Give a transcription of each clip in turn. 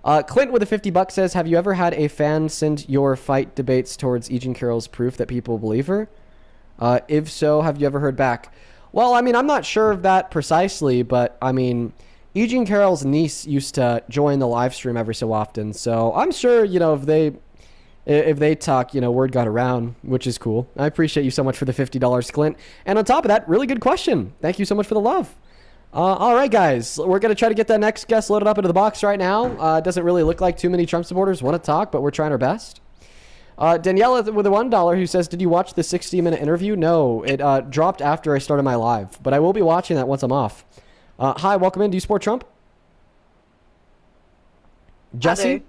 Clint with a 50 bucks says, have you ever had a fan send your fight debates towards E. Jean Carroll's proof that people believe her? If so, have you ever heard back? Well, I mean, I'm not sure of that precisely, but I mean, E. Jean Carroll's niece used to join the live stream every so often, so I'm sure, if they talk, word got around, which is cool. I appreciate you so much for the $50, Clint. And on top of that, really good question. Thank you so much for the love. All right, guys, we're going to try to get that next guest loaded up into the box right now. It doesn't really look like too many Trump supporters want to talk, but we're trying our best. Daniela with a $1 who says, did you watch the 60-minute interview? No, it dropped after I started my live, but I will be watching that once I'm off. Hi, welcome in. Do you support Trump? Jesse?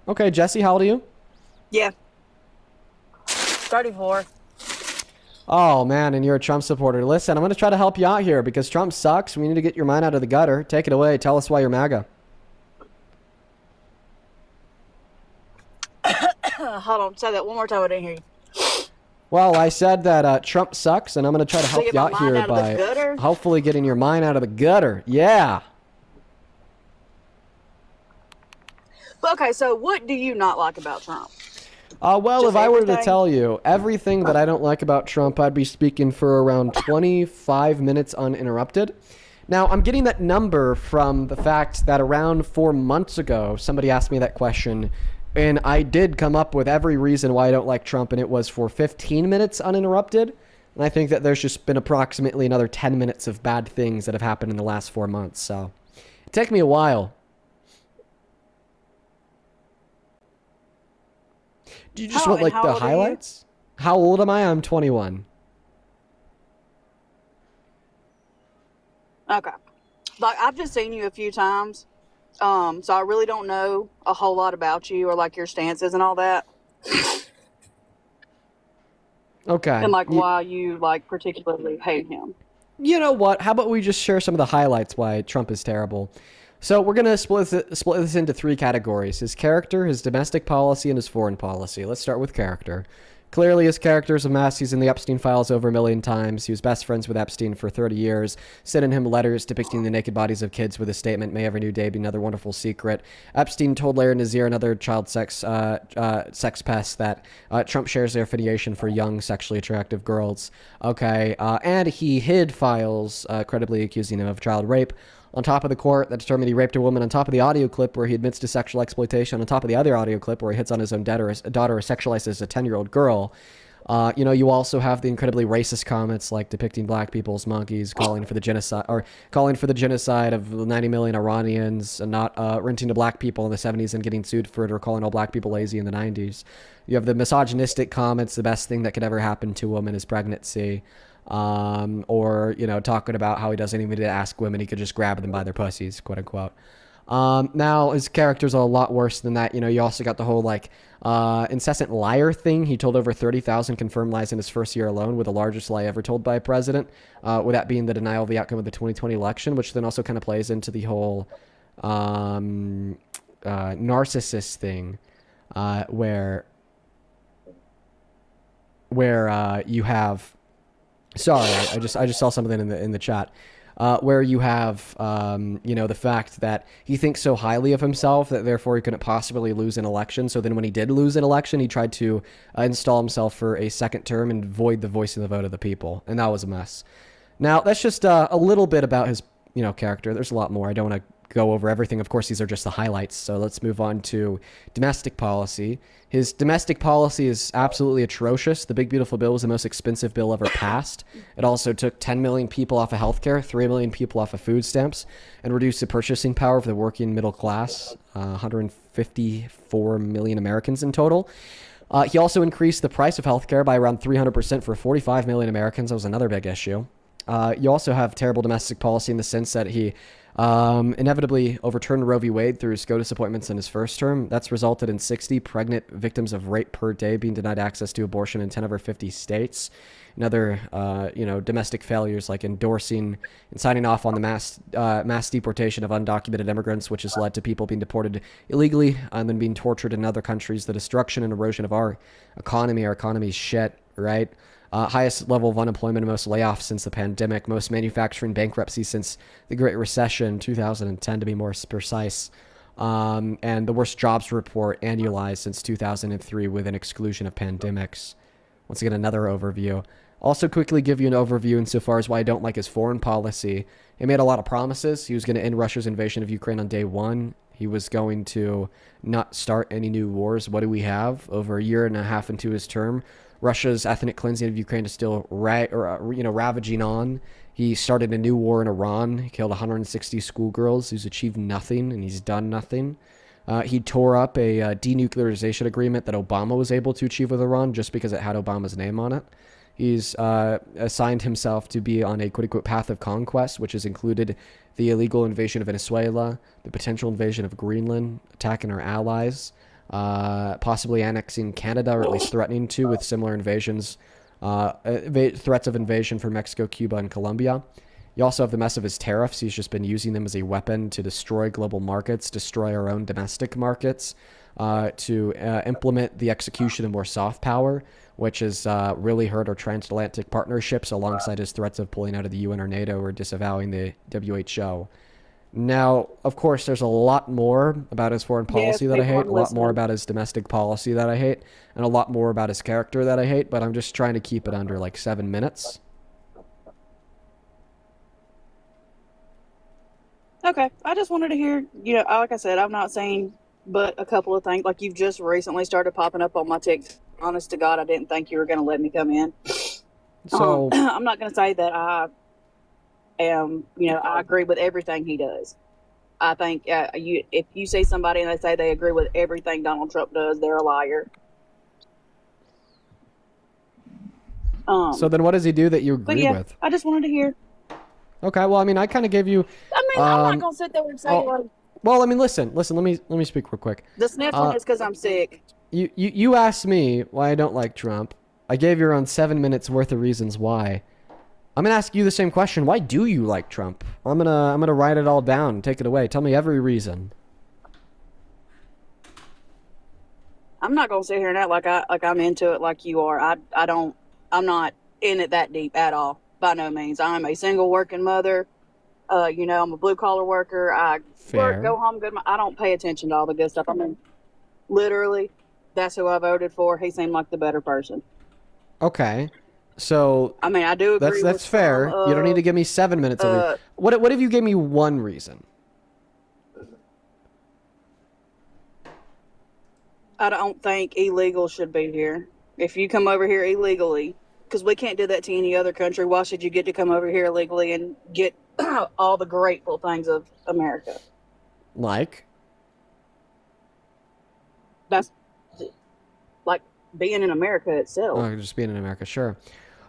Okay, Jesse, how old are you? Yeah. 34. Oh, man, and you're a Trump supporter. Listen, I'm going to try to help you out here because Trump sucks. We need to get your mind out of the gutter. Take it away. Tell us why you're MAGA. Hold on. Say that one more time. I didn't hear you. Well, I said that Trump sucks, and I'm going to try to help you out here by hopefully getting your mind out of the gutter. Yeah. Okay, so what do you not like about Trump? Well, Just if I were to everything? tell you everything that I don't like about Trump, I'd be speaking for around 25 minutes uninterrupted. Now, I'm getting that number from the fact that around 4 months ago, somebody asked me that question, and I did come up with every reason why I don't like Trump, and it was for 15 minutes uninterrupted. And I think that there's just been approximately another 10 minutes of bad things that have happened in the last 4 months. So it took me a while. Do you just want like the highlights? How old am I? I'm 21. Okay. Like, I've just seen you a few times. So I really don't know a whole lot about you or like your stances and all that. Okay. And like why you like particularly hate him. You know what? How about we just share some of the highlights why Trump is terrible? So we're going to split this into 3 categories. His character, his domestic policy, and his foreign policy. Let's start with character. Clearly, his character is a mess. He's in the Epstein files over 1 million times. He was best friends with Epstein for 30 years, sending him letters depicting the naked bodies of kids with a statement, may every new day be another wonderful secret. Epstein told Larry Nassar, another child sex pest, that Trump shares their affiliation for young, sexually attractive girls. Okay, and he hid files credibly accusing him of child rape. On top of the court that determined he raped a woman, on top of the audio clip where he admits to sexual exploitation, on top of the other audio clip where he hits on his own daughter or sexualizes a 10-year-old girl. You also have the incredibly racist comments like depicting black people as monkeys, calling for the genocide of 90 million Iranians, and not renting to black people in the 70s and getting sued for it, or calling all black people lazy in the 90s. You have the misogynistic comments, the best thing that could ever happen to a woman is pregnancy. Or talking about how he doesn't even need to ask women, he could just grab them by their pussies, quote unquote. Now his character's a lot worse than that. You also got the whole incessant liar thing. He told over 30,000 confirmed lies in his first year alone, with the largest lie ever told by a president, with that being the denial of the outcome of the 2020 election, which then also kind of plays into the whole narcissist thing, where you have. Sorry, I just saw something in the chat, where you have the fact that he thinks so highly of himself that therefore he couldn't possibly lose an election. So then when he did lose an election, he tried to install himself for a second term and void the voice and the vote of the people, and that was a mess. Now that's just a little bit about his character. There's a lot more. I don't want to go over everything. Of course, these are just the highlights. So let's move on to domestic policy. His domestic policy is absolutely atrocious. The Big Beautiful Bill was the most expensive bill ever passed. It also took 10 million people off of healthcare, 3 million people off of food stamps, and reduced the purchasing power for the working middle class, 154 million Americans in total. He also increased the price of healthcare by around 300% for 45 million Americans. That was another big issue. You also have terrible domestic policy in the sense that he inevitably overturned Roe v. Wade through SCOTUS appointments in his first term. That's resulted in 60 pregnant victims of rape per day being denied access to abortion in 10 of our 50 states. And other, domestic failures like endorsing and signing off on the mass deportation of undocumented immigrants, which has led to people being deported illegally and then being tortured in other countries. The destruction and erosion of our economy. Our economy is shit, right? Highest level of unemployment and most layoffs since the pandemic, most manufacturing bankruptcies since the Great Recession, 2010 to be more precise. and the worst jobs report annualized since 2003 with an exclusion of pandemics. Once again, another overview. Also, quickly give you an overview insofar as why I don't like his foreign policy. He made a lot of promises. He was going to end Russia's invasion of Ukraine on day one. He was going to not start any new wars. What do we have? Over a year and a half into his term, Russia's ethnic cleansing of Ukraine is still ravaging on. He started a new war in Iran. He killed 160 schoolgirls. He's achieved nothing, and he's done nothing. He tore up a denuclearization agreement that Obama was able to achieve with Iran just because it had Obama's name on it. He's assigned himself to be on a quote-unquote path of conquest, which has included the illegal invasion of Venezuela, the potential invasion of Greenland, attacking our allies, possibly annexing Canada, or at least threatening to with similar invasions, threats of invasion for Mexico, Cuba, and Colombia. You also have the mess of his tariffs. He's just been using them as a weapon to destroy global markets, destroy our own domestic markets, to implement the execution of more soft power, which has really hurt our transatlantic partnerships alongside his threats of pulling out of the UN or NATO or disavowing the WHO. Now, of course, there's a lot more about his foreign policy that I hate, a lot more about his domestic policy that I hate, and a lot more about his character that I hate, but I'm just trying to keep it under like 7 minutes. Okay, I just wanted to hear, like I said, I'm not saying but a couple of things. Like, you've just recently started popping up on my TikTok. Honest to God, I didn't think you were going to let me come in. So I'm not going to say that I am, I agree with everything he does. I think if you see somebody and they say they agree with everything Donald Trump does, they're a liar. So then what does he do that you agree with? I just wanted to hear. Okay, well, I mean, I kind of gave you... I'm not going to sit there and say... Well, I mean, listen, let me speak real quick. The sniffling is because I'm sick. You asked me why I don't like Trump. I gave you around 7 minutes worth of reasons why. I'm going to ask you the same question. Why do you like Trump? I'm going to write it all down. Take it away. Tell me every reason. I'm not going to sit here and act like I'm into it like you are. I'm not in it that deep at all. By no means. I'm a single working mother. I'm a blue collar worker. I work, go home, I don't pay attention to all the good stuff. I mean, literally, that's who I voted for. He seemed like the better person. Okay, so I mean, I do agree. That's fair. You don't need to give me 7 minutes. What if you gave me one reason? I don't think illegals should be here. If you come over here illegally, because we can't do that to any other country, why should you get to come over here illegally and get all the grateful things of America? Like? That's like being in America itself. Oh, just being in America, sure.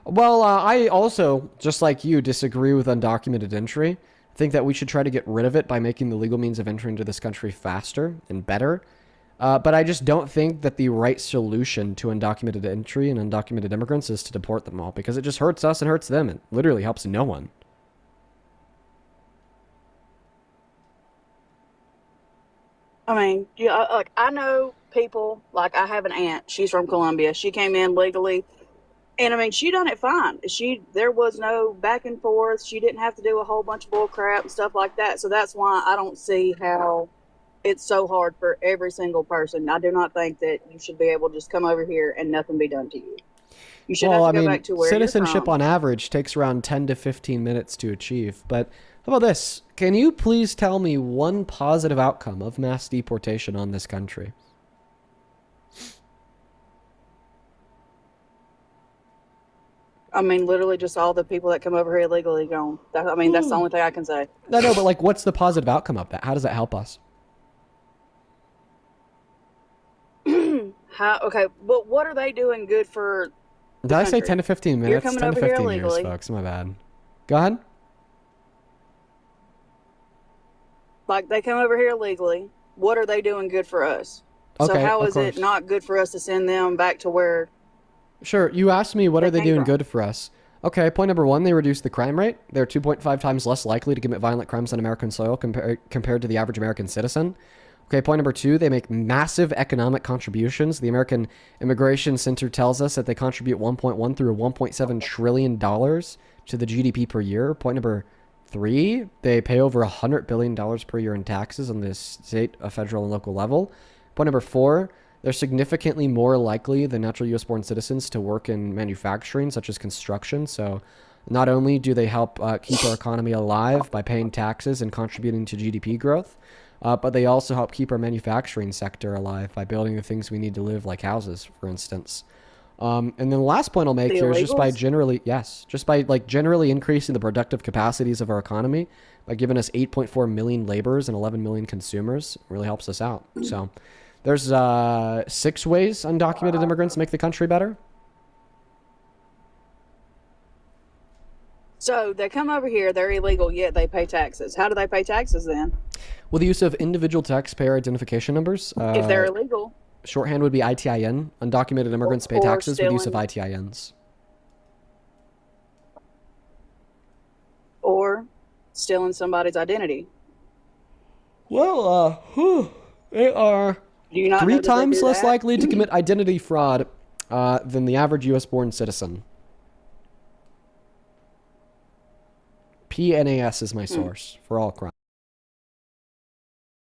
Well, I also, just like you, disagree with undocumented entry. I think that we should try to get rid of it by making the legal means of entry into this country faster and better. But I just don't think that the right solution to undocumented entry and undocumented immigrants is to deport them all, because it just hurts us and hurts them. It literally helps no one. I mean, I know people, like I have an aunt, she's from Colombia. She came in legally, and I mean, she done it fine. There was no back and forth. She didn't have to do a whole bunch of bull crap and stuff like that. So that's why I don't see how it's so hard for every single person. I do not think that you should be able to just come over here and nothing be done to you. You should have to go back to where citizenship you're from. on average takes around 10 to 15 minutes to achieve. But how about this? Can you please tell me one positive outcome of mass deportation on this country? I mean, literally just all the people that come over here illegally gone. That's the only thing I can say. No, but like, what's the positive outcome of that? How does that help us? Okay, but what are they doing good for the Did I country? say 10 to 15 minutes? You're coming 10 to over here 15 years, illegally. folks. My bad. Go ahead. Like, they come over here illegally. What are they doing good for us? Okay, so how of is it course. not good for us to send them back to where... Sure, you asked me what are they came doing from. good for us. Okay, point number one, they reduced the crime rate. They're 2.5 times less likely to commit violent crimes on American soil compared to the average American citizen. Okay, point number two, they make massive economic contributions. The American Immigration Center tells us that they contribute $1.1 through $1.7 trillion to the GDP per year. Point number 3, they pay over $100 billion per year in taxes on the state, federal, and local level. Point number 4, they're significantly more likely than natural U.S.-born citizens to work in manufacturing, such as construction. So not only do they help keep our economy alive by paying taxes and contributing to GDP growth, but they also help keep our manufacturing sector alive by building the things we need to live, like houses, for instance. And then the last point I'll make The here is just by illegals? generally increasing the productive capacities of our economy, by giving us 8.4 million laborers and 11 million consumers, it really helps us out. So there's 6 ways undocumented immigrants make the country better. So they come over here, they're illegal, yet they pay taxes. How do they pay taxes then? With the use of individual taxpayer identification numbers, If they're illegal, shorthand would be ITIN. Undocumented immigrants pay or taxes with the use of stealing, ITINs. or stealing somebody's identity. Well, they are Do you not 3 know that they times do less that? likely to commit identity fraud than the average U.S.-born citizen. PNAS is my source for all crimes.